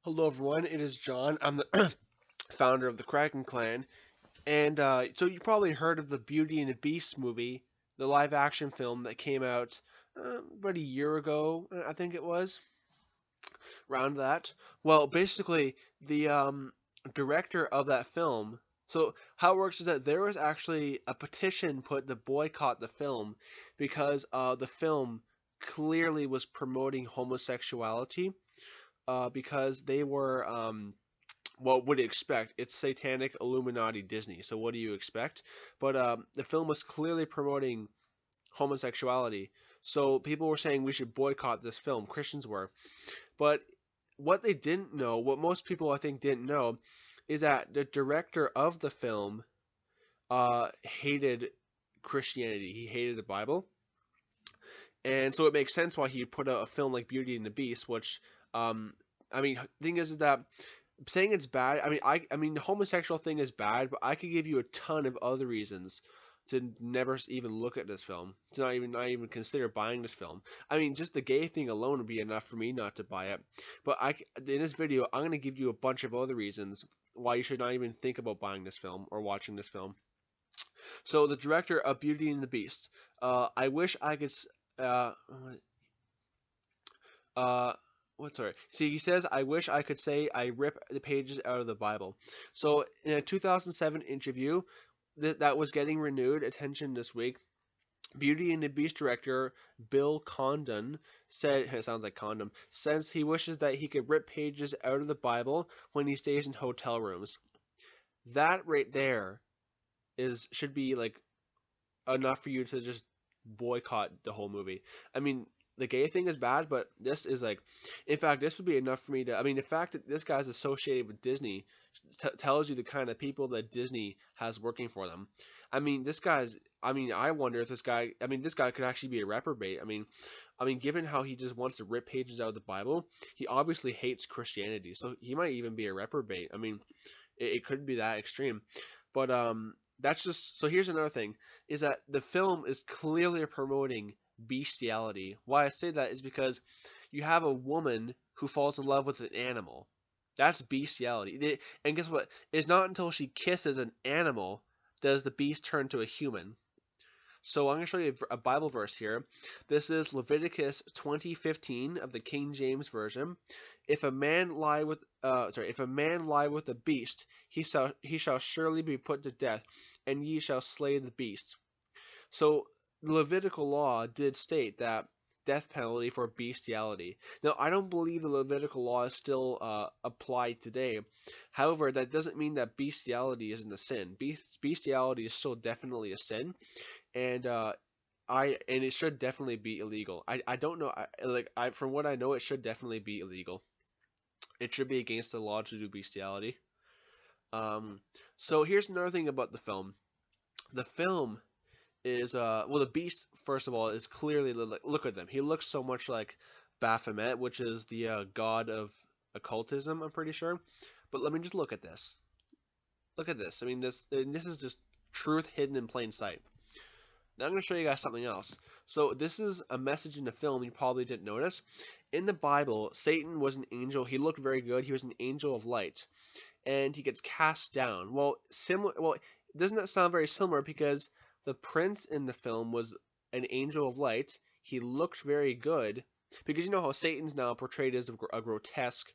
Hello everyone, it is John. I'm the founder of the Kraken Clan, and so you probably heard of the Beauty and the Beast movie, the live action film that came out about a year ago, I think it was, around that. Well, basically, the director of that film. So how it works is that there was actually a petition put to boycott the film because the film clearly was promoting homosexuality because they were what would you expect? It's Satanic, Illuminati, Disney. So what do you expect? But the film was clearly promoting homosexuality. So people were saying we should boycott this film. Christians were. But what they didn't know, what most people I think didn't know, is that the director of the film hated Christianity. He hated the Bible. And so it makes sense why he put out a film like Beauty and the Beast, which, I mean, the thing is that saying it's bad. I mean, the homosexual thing is bad, but I could give you a ton of other reasons to never even look at this film, to not even consider buying this film. I mean, just the gay thing alone would be enough for me not to buy it. But in this video, I'm gonna give you a bunch of other reasons why you should not even think about buying this film or watching this film. So the director of Beauty and the Beast. I wish I could. Uh, what sorry? See, he says, "I wish I could say I rip the pages out of the Bible." So in a 2007 interview that was getting renewed attention this week, Beauty and the Beast director Bill Condon said, it sounds like condom, says he wishes that he could rip pages out of the Bible when he stays in hotel rooms. That right there should be like enough for you to just boycott the whole movie. I mean, the gay thing is bad, but this is like, in fact, this would be enough for me to. I mean, the fact that this guy's associated with Disney tells you the kind of people that Disney has working for them. I mean, this guy's. I mean, I wonder if this guy. I mean, this guy could actually be a reprobate. I mean, given how he just wants to rip pages out of the Bible, he obviously hates Christianity, so he might even be a reprobate. I mean, it could be that extreme, but that's just. So here's another thing: is that the film is clearly promoting bestiality. Why I say that is because you have a woman who falls in love with an animal. That's bestiality. And guess what? It's not until she kisses an animal does the beast turn to a human. So I'm going to show you a Bible verse here. This is Leviticus 20:15 of the King James Version. If a man lie with a beast, he shall surely be put to death, and ye shall slay the beast. So the Levitical law did state that death penalty for bestiality. Now, I don't believe the Levitical law is still applied today. However, that doesn't mean that bestiality isn't a sin. Bestiality is still definitely a sin, and it should definitely be illegal. I don't know. From what I know, it should definitely be illegal. It should be against the law to do bestiality. So here's another thing about the film. The film is the beast, first of all, is clearly, look at him, he looks so much like Baphomet, which is the god of occultism, I'm pretty sure. But let me just look at this. Look at this. I mean, this is just truth hidden in plain sight. Now I'm going to show you guys something else. So this is a message in the film you probably didn't notice. In the Bible, Satan was an angel. He looked very good. He was an angel of light, and he gets cast down. Well, doesn't that sound very similar? Because the prince in the film was an angel of light. He looked very good, because you know how Satan's now portrayed as a grotesque,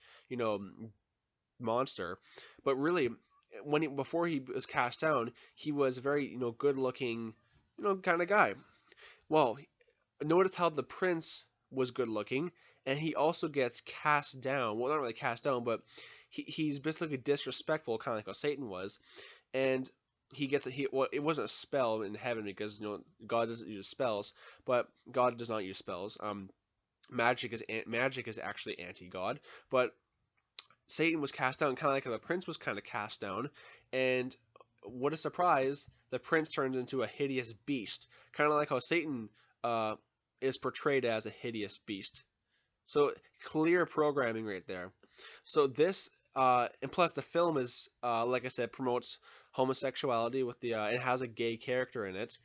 monster. But really, before he was cast down, he was a very, good looking, kind of guy. Well, notice how the prince was good looking, and he also gets cast down. Well, not really cast down, but he's basically disrespectful, kind of like how Satan was, and it wasn't a spell in heaven because God doesn't use spells, but God does not use spells. Magic is actually anti-God, but Satan was cast down, kind of like how the prince was kind of cast down, and what a surprise! The prince turns into a hideous beast, kind of like how Satan is portrayed as a hideous beast. So clear programming right there. So this, and plus the film is, like I said, promotes homosexuality with it has a gay character in it.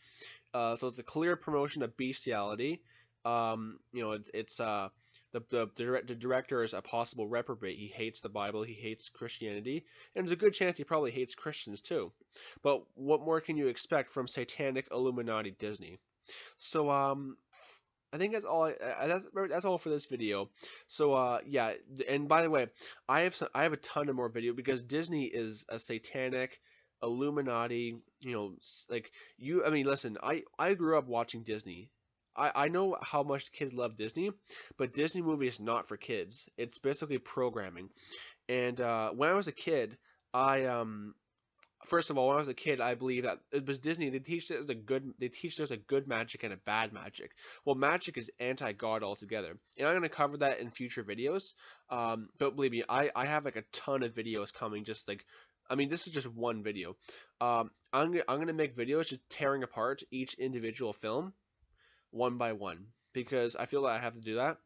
So it's a clear promotion of bestiality. It's The director is a possible reprobate. He hates the Bible. He hates Christianity, and there's a good chance he probably hates Christians too. But what more can you expect from Satanic Illuminati Disney? So I think that's all. That's all for this video. So yeah, and by the way, I have a ton of more video because Disney is a satanic Illuminati. I mean, listen, I grew up watching Disney. I know how much kids love Disney, but Disney movie is not for kids. It's basically programming. And when I was a kid, first of all, when I was a kid, I believe that it was Disney. They teach there's a good magic and a bad magic. Well, magic is anti-God altogether, and I'm going to cover that in future videos. But believe me, I have like a ton of videos coming. Just like, I mean, this is just one video. I'm gonna make videos just tearing apart each individual film, one by one, because I feel that I have to do that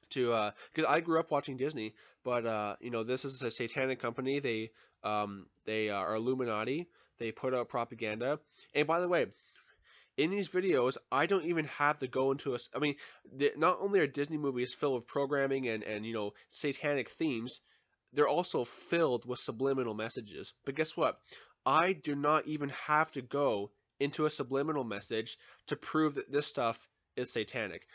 because I grew up watching Disney, but this is a satanic company. They are Illuminati. They put out propaganda. And by the way, in these videos, I don't even have to go into I mean, not only are Disney movies filled with programming and satanic themes, they're also filled with subliminal messages. But guess what? I do not even have to go into a subliminal message to prove that this stuff is satanic.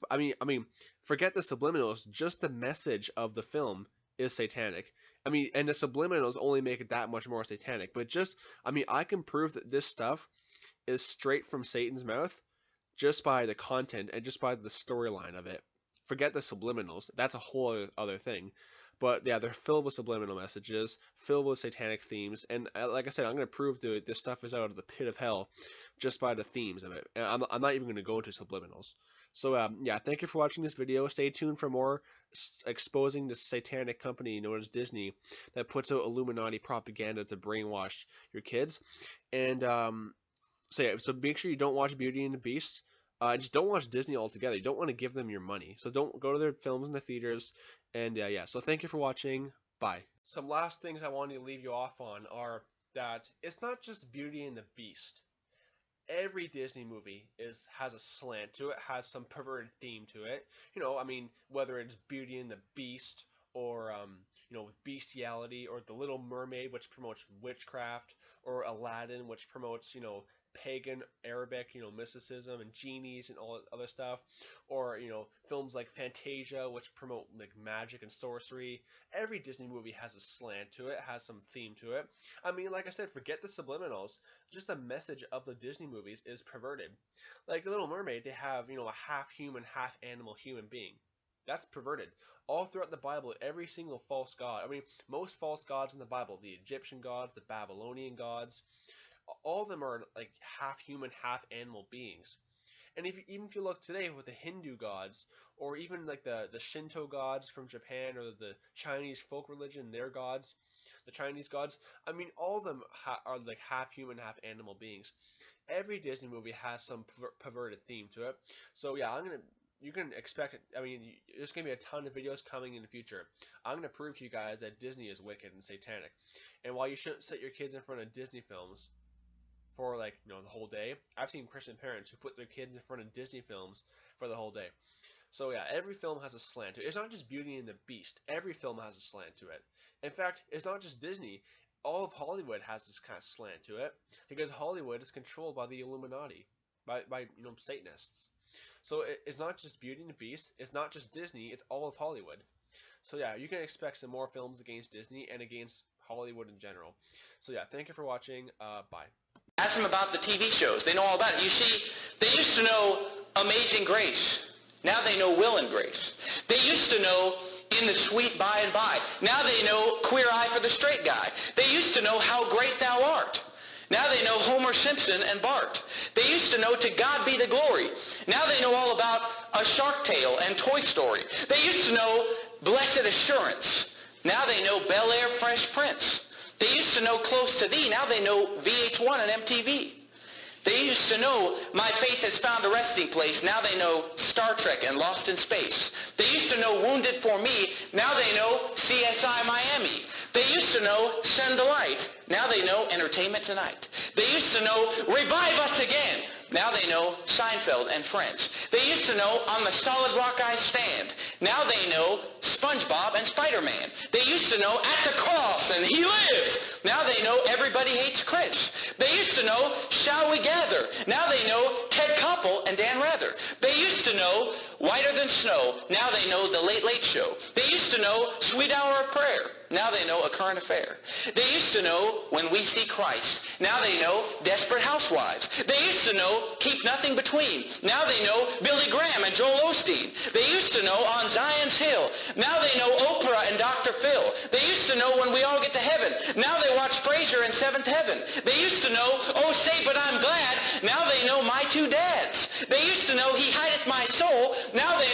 I mean, forget the subliminals. Just the message of the film is satanic. I mean, and the subliminals only make it that much more satanic. But I can prove that this stuff is straight from Satan's mouth just by the content and just by the storyline of it. Forget the subliminals. That's a whole other thing. But yeah, they're filled with subliminal messages, filled with satanic themes, and like I said, I'm going to prove that this stuff is out of the pit of hell just by the themes of it. And I'm not even going to go into subliminals. So yeah, thank you for watching this video. Stay tuned for more exposing this satanic company known as Disney that puts out Illuminati propaganda to brainwash your kids. And so make sure you don't watch Beauty and the Beast. Just don't watch Disney altogether. You don't want to give them your money. So don't go to their films in the theaters. And yeah, so thank you for watching. Bye. Some last things I wanted to leave you off on are that it's not just Beauty and the Beast. Every Disney movie has a slant to it, has some perverted theme to it. I mean, whether it's Beauty and the Beast or with bestiality, or The Little Mermaid, which promotes witchcraft, or Aladdin, which promotes pagan Arabic mysticism and genies and all that other stuff, or films like Fantasia, which promote like magic and sorcery. Every Disney movie has a slant to it, has some theme to it. I mean, like I said, forget the subliminals. Just the message of the Disney movies is perverted. Like The Little Mermaid, they have a half human, half animal human being. That's perverted. All throughout the Bible, every single false god. I mean, most false gods in the Bible, the Egyptian gods, the Babylonian gods, all of them are like half human, half animal beings. And even if you look today with the Hindu gods, or even like the Shinto gods from Japan, or the Chinese folk religion, their gods, the Chinese gods, I mean, all of them are like half human, half animal beings. Every Disney movie has some perverted theme to it. So yeah, you can expect it. I mean, there's going to be a ton of videos coming in the future. I'm going to prove to you guys that Disney is wicked and satanic. And while you shouldn't set your kids in front of Disney films for the whole day, I've seen Christian parents who put their kids in front of Disney films for the whole day. So yeah, every film has a slant to it. It's not just Beauty and the Beast. Every film has a slant to it. In fact, it's not just Disney. All of Hollywood has this kind of slant to it, because Hollywood is controlled by the Illuminati, by Satanists. So it's not just Beauty and the Beast, it's not just Disney, it's all of Hollywood. So yeah, you can expect some more films against Disney and against Hollywood in general. So yeah, thank you for watching. Bye. Ask them about the TV shows. They know all about it. You see, they used to know Amazing Grace. Now they know Will and Grace. They used to know In the Sweet By and By. Now they know Queer Eye for the Straight Guy. They used to know How Great Thou Art. Now they know Homer Simpson and Bart. They used to know To God Be the Glory. Now they know all about A Shark Tale and Toy Story. They used to know Blessed Assurance. Now they know Bel Air Fresh Prince. They used to know Close to Thee. Now they know VH1 and MTV. They used to know My Faith Has Found a Resting Place. Now they know Star Trek and Lost in Space. They used to know Wounded for Me. Now they know CSI Miami. They used to know Send the Light. Now they know Entertainment Tonight. They used to know Revive Us Again. Now they know Seinfeld and Friends. They used to know On the Solid Rock I Stand. Now they know SpongeBob and Spider-Man. They used to know At the Cross and He Lives. Now they know Everybody Hates Chris. They used to know Shall We Gather. Now they know Ted Koppel and Dan Rather. They used to know Whiter Than Snow. Now they know The Late Late Show. They used to know Sweet Hour of Prayer. Now they know A Current Affair. They used to know When We See Christ. Now they know Desperate Housewives. They used to know Keep Nothing Between. Now they know Billy Graham and Joel Osteen. They used to know On Zion's Hill. Now they know Oprah and Dr. Phil. They used to know When We All Get to Heaven. Now they watch Frasier and Seventh Heaven. They used to know Oh Say But I'm Glad. Now they know My Two Dads. They used to know He Hideth My Soul. Now they